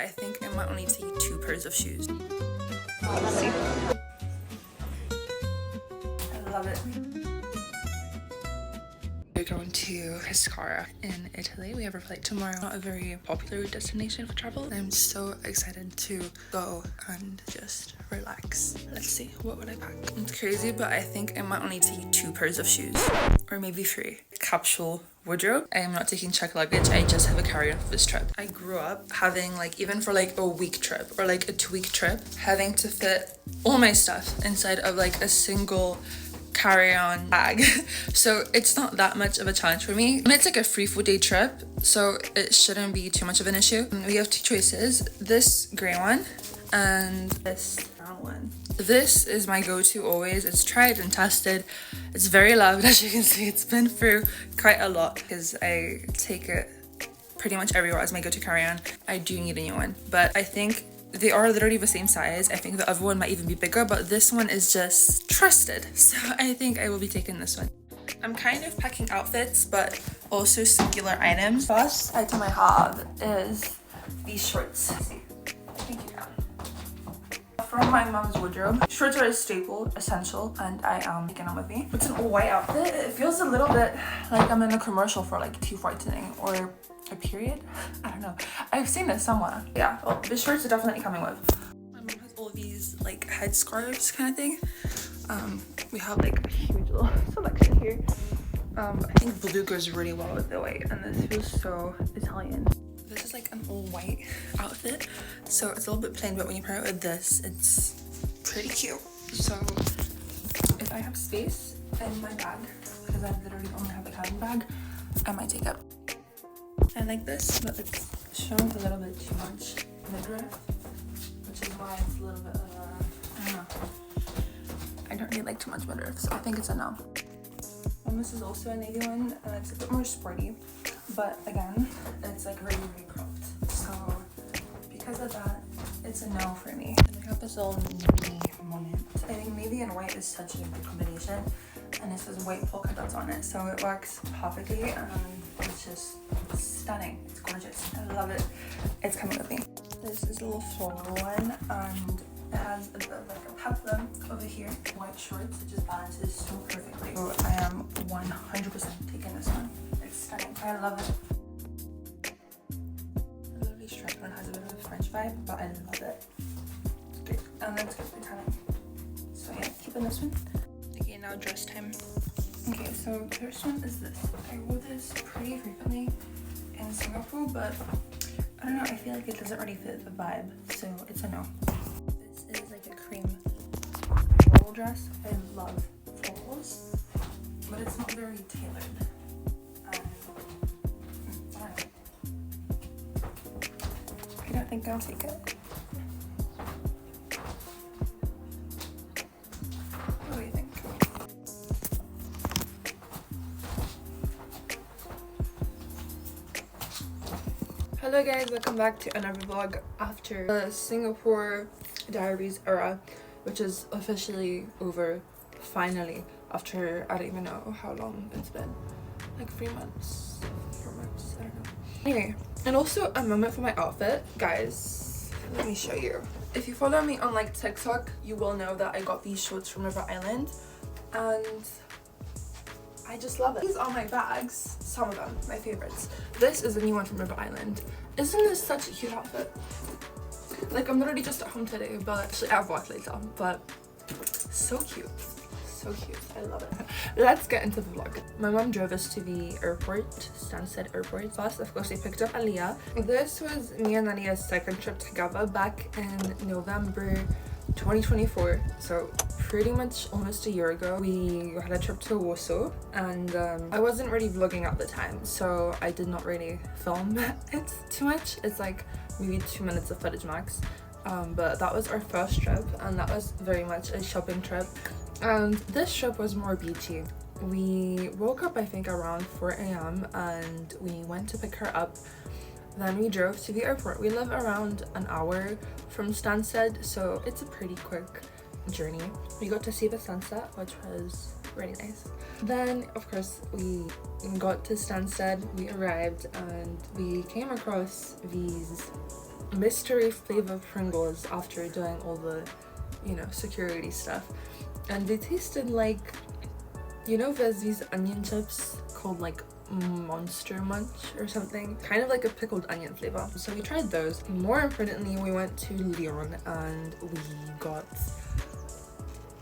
I think I might only take 2 pairs of shoes. Let's see. I love it. We're going to Pescara in Italy. We have a flight tomorrow. Not a very popular destination for travel. I'm so excited to go and just relax. Let's see, what would I pack? It's crazy, but I think I might only take 2 pairs of shoes, or maybe 3. Capsule wardrobe. I am not taking checked luggage. I just have a carry-on for this trip. I grew up having, like, even for like a week trip or like a 2-week trip, having to fit all my stuff inside of like a single carry-on bag. So it's not that much of a challenge for me, and it's like a 3-4-day trip, so it shouldn't be too much of an issue. We have 2 choices, this gray one and this brown one. This is my go-to always. It's tried and tested. It's very loved. As you can see, it's been through quite a lot because I take it pretty much everywhere as my go-to carry-on. I do need a new one, but I think they are literally the same size. I think the other one might even be bigger, but this one is just trusted. So I think I will be taking this one. I'm kind of packing outfits, but also singular items. First item I have is these shorts. Let's see. Thank you. From my mom's wardrobe. Shorts are a staple, essential, and I am taking them with me. It's an all-white outfit. It feels a little bit like I'm in a commercial for like teeth whitening or a period. I don't know. I've seen this somewhere. Yeah, well, the shorts are definitely coming with. My mom has all these like head scarves kind of thing. We have like a huge little selection here. I think blue goes really well with the white, and this feels so Italian. This is like an all-white outfit, so it's a little bit plain, but when you pair it with this, it's pretty cute. So if I have space in my bag, because I literally only have a cabin bag, I might take it. I like this, but it's shown a little bit too much midriff, which is why it's a little bit of a, I don't know. I don't really like too much midriff, so I think it's a no. And this is also a navy one, and it's a bit more sporty, but again, it's like really, really cropped. So because of that, it's a no for me. And I have this little navy moment. I think navy and white is such a good combination, and this has white polka dots on it, so it works perfectly, and it's just stunning. It's gorgeous. I love it. It's coming with me. This is a little floral one, and it has a bit of like a peplum over here. White shorts, it just balances so perfectly. So I am 100% taking this one. It's stunning. I love it. The lovely striped one has a bit of a French vibe, but I love it. It's great. And then it's good for time. So yeah, keeping this one. Okay, now dress time. Okay, so the first one is this. I wore this pretty frequently in Singapore, but I don't know, I feel like it doesn't really fit the vibe, so it's a no. This is like a cream floral dress. I love florals, but it's not very tailored. I don't think I'll take it. What do you think? Hello guys, welcome back to another vlog after the Singapore Diaries era, which is officially over finally after I don't even know how long it's been, like 3 months, 4 months, I don't know. Anyway, and also a moment for my outfit, guys. Let me show you. If you follow me on like TikTok, you will know that I got these shorts from River Island, and I just love it. These are my bags, some of them, my favorites. This is a new one from River Island. Isn't this such a cute outfit? Like, I'm literally just at home today, but actually I'll vlog later, but so cute. So cute. I love it. Let's get into the vlog. My mom drove us to the airport, Stansted Airport. First, of course, we picked up Alicia. This was me and Alia's second trip together back in November 2024, so pretty much almost a year ago. We had a trip to Warsaw, and I wasn't really vlogging at the time, so I did not really film it too much. It's like maybe 2 minutes of footage max, but that was our first trip, and that was very much a shopping trip. And this trip was more beachy. We woke up I think around 4 a.m. and we went to pick her up. Then we drove to the airport. We live around an hour from Stansted, so it's a pretty quick journey. We got to see the sunset, which was really nice. Then of course we got to Stansted, we arrived, and we came across these mystery flavor Pringles after doing all the, you know, security stuff. And they tasted like, you know, there's these onion chips called like Monster Munch or something, kind of like a pickled onion flavor. So we tried those. More importantly, we went to Lyon and we got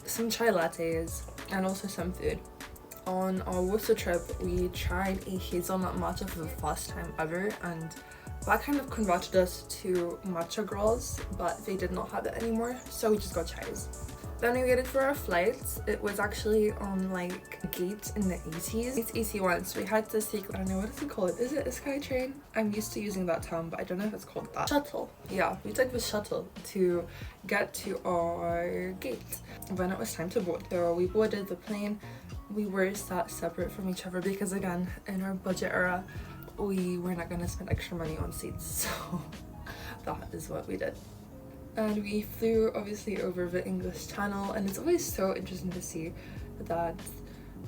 some chai lattes and also some food. On our Warsaw trip, we tried a hazelnut matcha for the first time ever, and that kind of converted us to matcha girls, but they did not have it anymore, so we just got chais. Then we waited for our flights. It was actually on like a gate in the 80s. It's 81, so we had to take, I don't know, what is it called? Is it a sky train? I'm used to using that term, but I don't know if it's called that. Shuttle. Yeah, we took the shuttle to get to our gate when it was time to board. So we boarded the plane. We were sat separate from each other because, again, in our budget era, we were not going to spend extra money on seats, so that is what we did. And we flew obviously over the English Channel, and it's always so interesting to see that,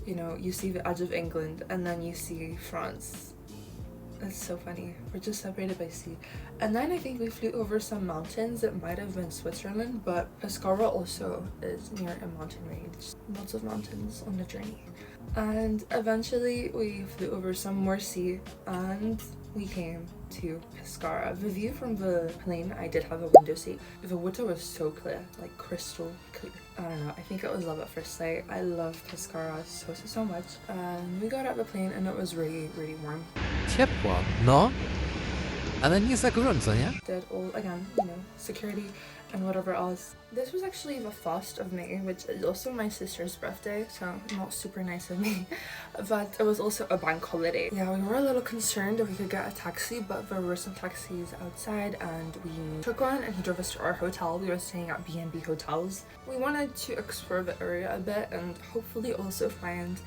you know, you see the edge of England and then you see France. It's so funny. We're just separated by sea. And then I think we flew over some mountains. It might have been Switzerland, but Pescara also is near a mountain range. Lots of mountains on the journey. And eventually we flew over some more sea and we came to Pescara. The view from the plane, I did have a window seat. The water was so clear, like crystal clear. I don't know, I think it was love at first sight. I love Pescara so much. And we got out the plane and it was really warm. Ciepło, no, ale nie za gorąco, nie? Did all, again, you know, security and whatever else. This was actually the 1st of May, which is also my sister's birthday, so not super nice of me, but it was also a bank holiday. Yeah, we were a little concerned if we could get a taxi, but there were some taxis outside and we took one and he drove us to our hotel. We were staying at B&B hotels. We wanted to explore the area a bit and hopefully also find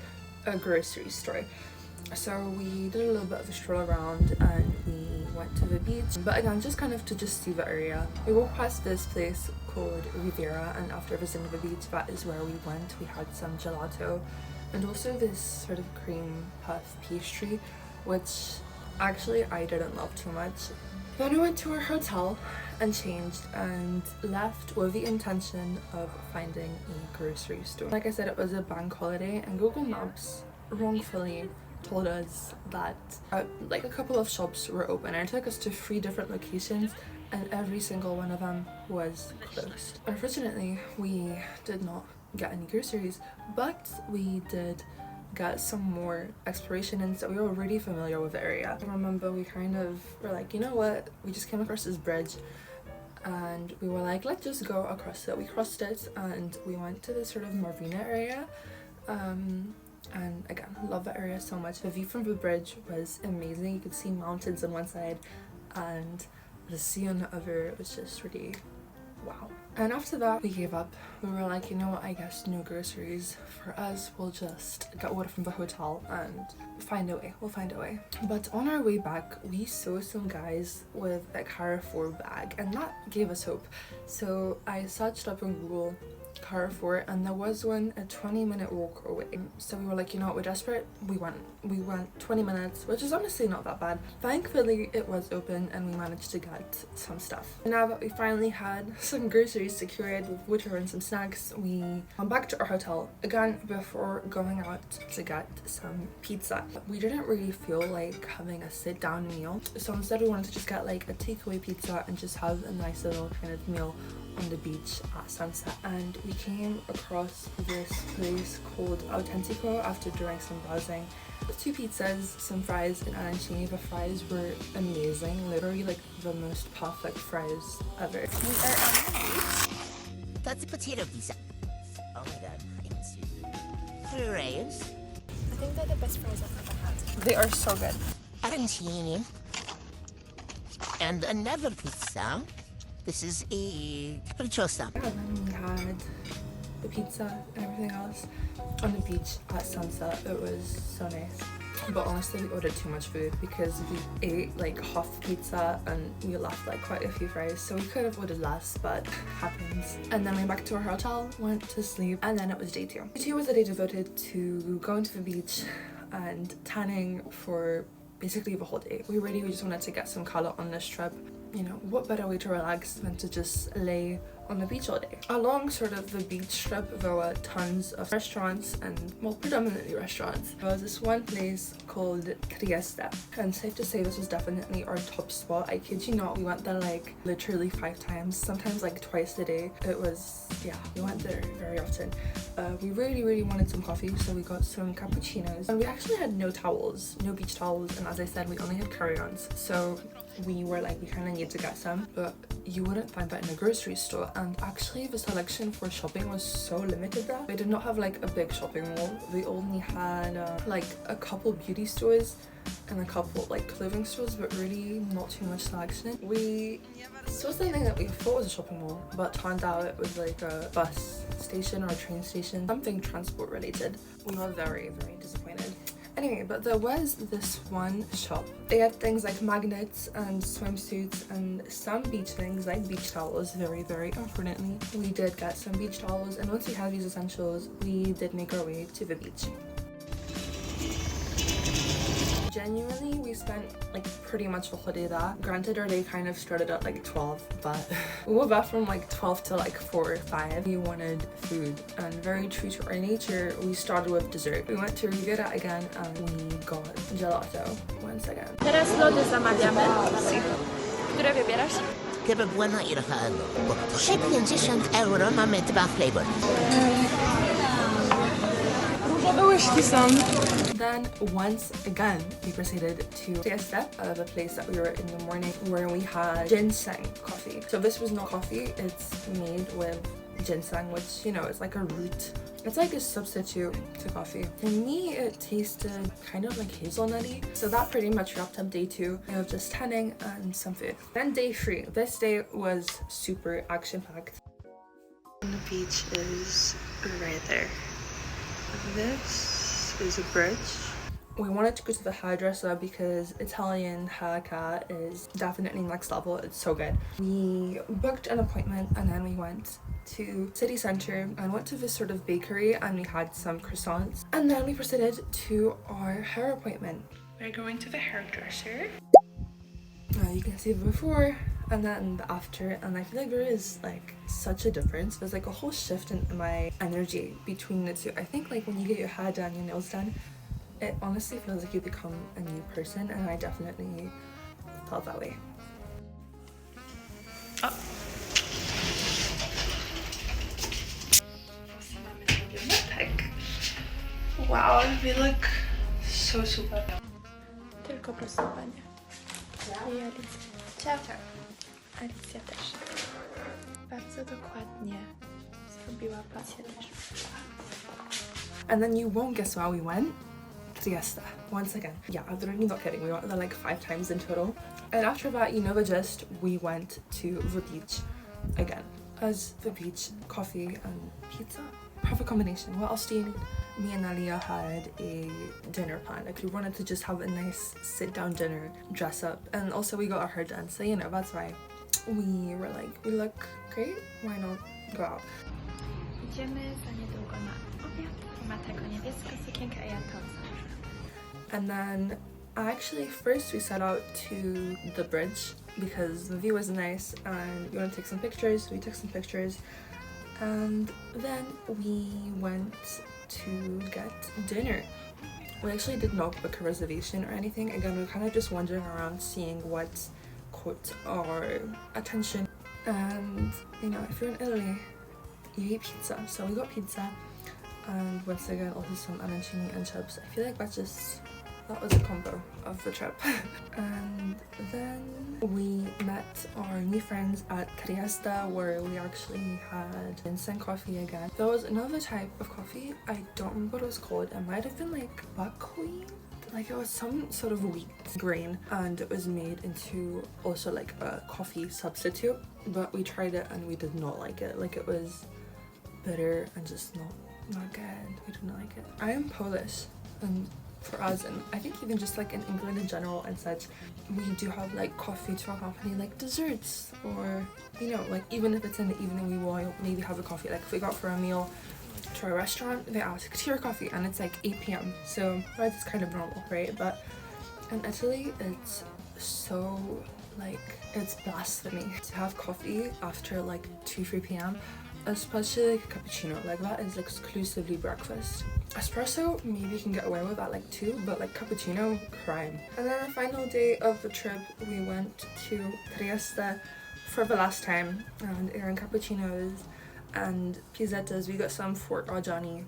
a grocery store. So we did a little bit of a stroll around and we went to the beach, but again, just kind of to just see the area. We walked past this place called Riviera, and after visiting the beach, that is where we went. We had some gelato and also this sort of cream puff pastry, which actually I didn't love too much. Then we went to our hotel and changed and left with the intention of finding a grocery store. Like I said, it was a bank holiday and Google Maps wrongfully told us that like a couple of shops were open, and it took us to 3 different locations and every single one of them was closed. Unfortunately, we did not get any groceries, but we did get some more exploration, and so we were really familiar with the area. I remember we kind of were like, you know what, we just came across this bridge and we were like, let's just go across it. We crossed it and we went to this sort of marina area. And again, love that area so much. The view from the bridge was amazing. You could see mountains on one side and the sea on the other. It was just really wow. And after that, we gave up. We were like, you know what, I guess no groceries for us. We'll just get water from the hotel and find a way. We'll find a way. But on our way back, we saw some guys with a Carrefour bag, and that gave us hope. So I searched up on Google Carrefour, and there was one a 20-minute walk away. So we were like, you know what, we're desperate. We went 20 minutes, which is honestly not that bad. Thankfully it was open and we managed to get some stuff. And now that we finally had some groceries secured with water and some snacks, we went back to our hotel again before going out to get some pizza. We didn't really feel like having a sit-down meal, so instead we wanted to just get like a takeaway pizza and just have a nice little kind of meal on the beach at sunset. And we came across this place called Autentico after doing some browsing. 2 pizzas, some fries, and arancini. The fries were amazing, literally like the most perfect fries ever. We are on the beach. That's a potato pizza. Oh my god, thanks. Fries. I think they're the best fries I've ever had. They are so good. Arancini. And another pizza. This is a capricciosa. Yeah, then we had the pizza and everything else on the beach at sunset. It was so nice. But honestly, we ordered too much food because we ate like half pizza and we left like quite a few fries, so we could have ordered less, but happens. And then we went back to our hotel, went to sleep, and then it was day 2. Day 2 was a day devoted to going to the beach and tanning for basically the whole day. We just wanted to get some color on this trip. you know, what better way to relax than to just lay on the beach all day. Along sort of the beach strip there were tons of restaurants, and well, predominantly restaurants. There was this one place called Trieste, and safe to say this was definitely our top spot. I kid you not, we went there like literally 5 times, sometimes like twice a day. It was, yeah, we went there very often. We really wanted some coffee, so we got some cappuccinos, and we actually had no towels, no beach towels, and as I said, we only had carry-ons, so we were like, we kind of need to get some, but you wouldn't find that in a grocery store. And actually the selection for shopping was so limited there. They did not have like a big shopping mall. They only had like a couple beauty stores and a couple like clothing stores, but really not too much selection. We saw something that we thought was a shopping mall, but turned out it was like a bus station or a train station, something transport related. We were very disappointed. Anyway, but there was this one shop. They had things like magnets and swimsuits and some beach things like beach towels. Very importantly, we did get some beach towels, and once we had these essentials, we did make our way to the beach. Genuinely, we spent like pretty much the whole day there. Granted, our day kind of started at like 12, but we were back from like 12 to like 4 or 5. We wanted food, and very true to our nature, we started with dessert. We went to Riviera again and we got gelato once again. Teraz lody zamawiamy. Które wybierasz? Chyba buona i rachado. Bo 50 euro mamy 2 flavor. Różowe łyżki są. Then once again we proceeded to take a step out of the place that we were in the morning, where we had ginseng coffee. So this was not coffee, it's made with ginseng, which, you know, is like a root. It's like a substitute to coffee. To me, it tasted kind of like hazelnutty. So that pretty much wrapped up day 2 of just tanning and some food. Then day 3. This day was super action-packed. And the beach is right there. This is a bridge. We wanted to go to the hairdresser because Italian haircut is definitely next level. It's so good. We booked an appointment and then we went to city center and went to this sort of bakery, and we had some croissants, and then we proceeded to our hair appointment. We're going to the hairdresser. You can see the before and then the after, and I feel like there is like such a difference. There's like a whole shift in my energy between the two. I think like when you get your hair done, your nails done, it honestly feels like you become a new person, and I definitely felt that way. Oh. Wow, we look so super. Tylko prostowanie. I Alicja. Ciao. Alicja też. Bardzo dokładnie zrobiła pasję też. And then you won't guess where we went. Trieste, once again. Yeah, I'm literally not kidding. We went there like 5 times in total. And after that, you know the gist, we went to the beach again. As the beach, coffee and pizza. Perfect combination. What else do you need? Me and Alicia had a dinner plan. Like, we wanted to just have a nice sit-down dinner, dress up, and also we got our hair done. So, you know, that's why we were like, we look great, why not go out? Idziemy za niedługo na obiad. Ma taką niebieską sukienkę, a ja to założę. And then actually first we set out to the bridge because the view was nice and we want to take some pictures. We took some pictures, and then we went to get dinner. We actually did not book a reservation or anything. Again, we were kind of just wandering around seeing what caught our attention. And you know, if you're in Italy, you eat pizza. So we got pizza, and once again also some arancini and chips. I feel like that was a combo of the trip. And then we met our new friends at Trieste, where we actually had ginseng coffee again. There was another type of coffee, I don't remember what it was called. It might have been like buckwheat, like it was some sort of wheat grain, and it was made into also like a coffee substitute. But we tried it and we did not like it. Like, it was bitter and just not good. We did not like it. I am Polish, and for us, and I think even just like in England in general and such, we do have like coffee to accompany like desserts, or you know, like even if it's in the evening, we will maybe have a coffee. Like if we go out for a meal to a restaurant, they ask tea or coffee, and it's like 8 p.m. So for us it's kind of normal, right? But in Italy, it's so like it's blasphemy to have coffee after like 2-3 p.m, especially like a cappuccino. Like that is exclusively breakfast. Espresso maybe you can get away with at like 2, but like cappuccino, crime. And then the final day of the trip we went to Trieste for the last time, and eating cappuccinos and pizzettas. We got some Fort Ajani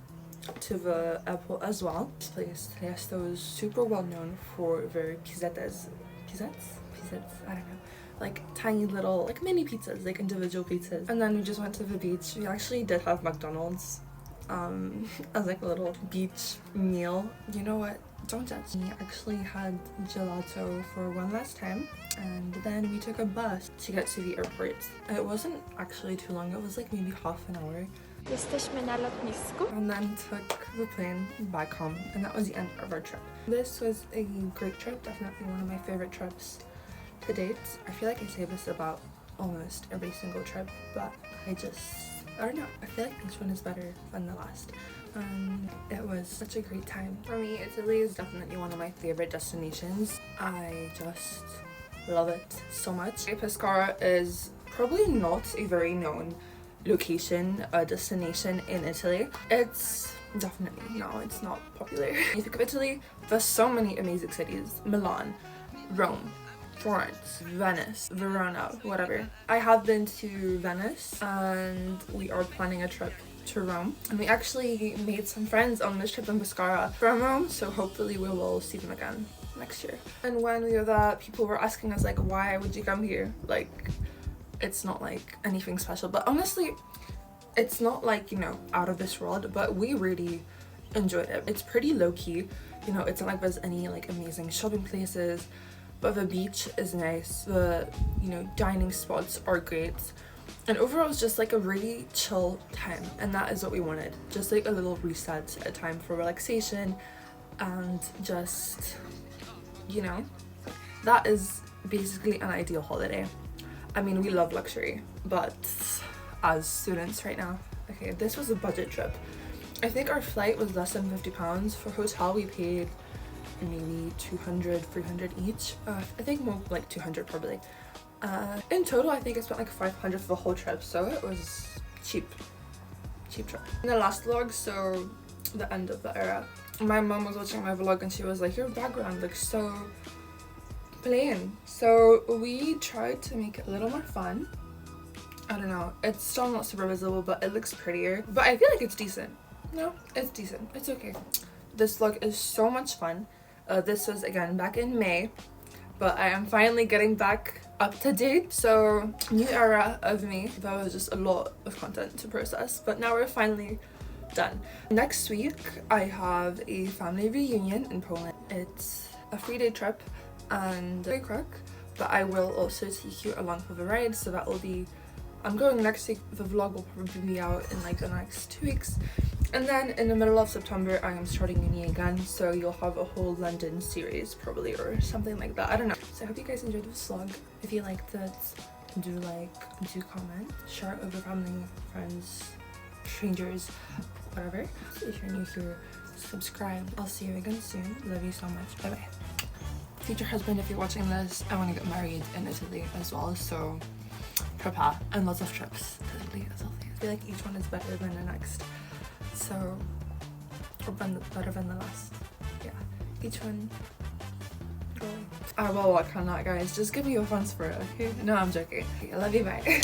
to the airport as well. This place, Trieste, is super well known for their pizzettas. Pizzets, I don't know. Like tiny little, like mini pizzas, like individual pizzas. And then we just went to the beach. We actually did have McDonald's as like a little beach meal. You know what? Don't judge me. I actually had gelato for one last time, and then we took a bus to get to the airport. It wasn't actually too long. It was like maybe half an hour. Jesteśmy na lotnisku. And then took the plane back home, and that was the end of our trip. This was a great trip, definitely one of my favorite trips to date. I feel like I say this about almost every single trip, but I don't know, I feel like each one is better than the last. It was such a great time. For me, Italy is definitely one of my favorite destinations. I just love it so much. Pescara is probably not a very known location, destination in Italy. It's definitely, no, it's not popular. When you think of Italy, there's so many amazing cities. Milan, Rome, Florence, Venice, Verona, whatever. I have been to Venice, and we are planning a trip to Rome, and we actually made some friends on this trip in Pescara from Rome, so hopefully we will see them again next year. And when we were there, people were asking us like, why would you come here? Like, it's not like anything special, but honestly it's not like, you know, out of this world, but we really enjoyed it. It's pretty low-key, you know, it's not like there's any like amazing shopping places, but the beach is nice, the, you know, dining spots are great, and overall it's just like a really chill time, and that is what we wanted. Just like a little reset, a time for relaxation, and just, you know, that is basically an ideal holiday. I mean, we love luxury, but as students right now, okay, this was a budget trip. I think our flight was less than £50. For hotel we paid maybe 200, 300 each. I think more like 200 probably. In total I think I spent like 500 for the whole trip, so it was cheap trip. In the last vlog, so the end of the era, my mom was watching my vlog and she was like, your background looks so plain. So we tried to make it a little more fun. I don't know, it's still not super visible, but it looks prettier, but I feel like it's decent. No, it's decent, it's okay. This vlog is so much fun. This was again back in May, but I am finally getting back up to date. So new era of me. That was just a lot of content to process, but now we're finally done. Next week I have a family reunion in Poland. It's a 3-day trip and very quick, but I will also take you along for the ride. So that will be, I'm going next week. The vlog will probably be out in like the next 2 weeks, and then in the middle of September I am starting uni again, so you'll have a whole London series probably, or something like that. I don't know. So I hope you guys enjoyed this vlog. If you liked it, do comment, share it with your family, friends, strangers, whatever. So if you're new here, subscribe. I'll see you again soon. Love you so much. Bye bye. Future husband, if you're watching this, I want to get married in Italy as well, so prepare, and lots of trips to Italy as well. I feel like each one is better than the next, so, or better than the last. Yeah, each one. I will work on that, guys. Just give me your funds for it, okay? No, I'm joking. Okay, I love you, bye.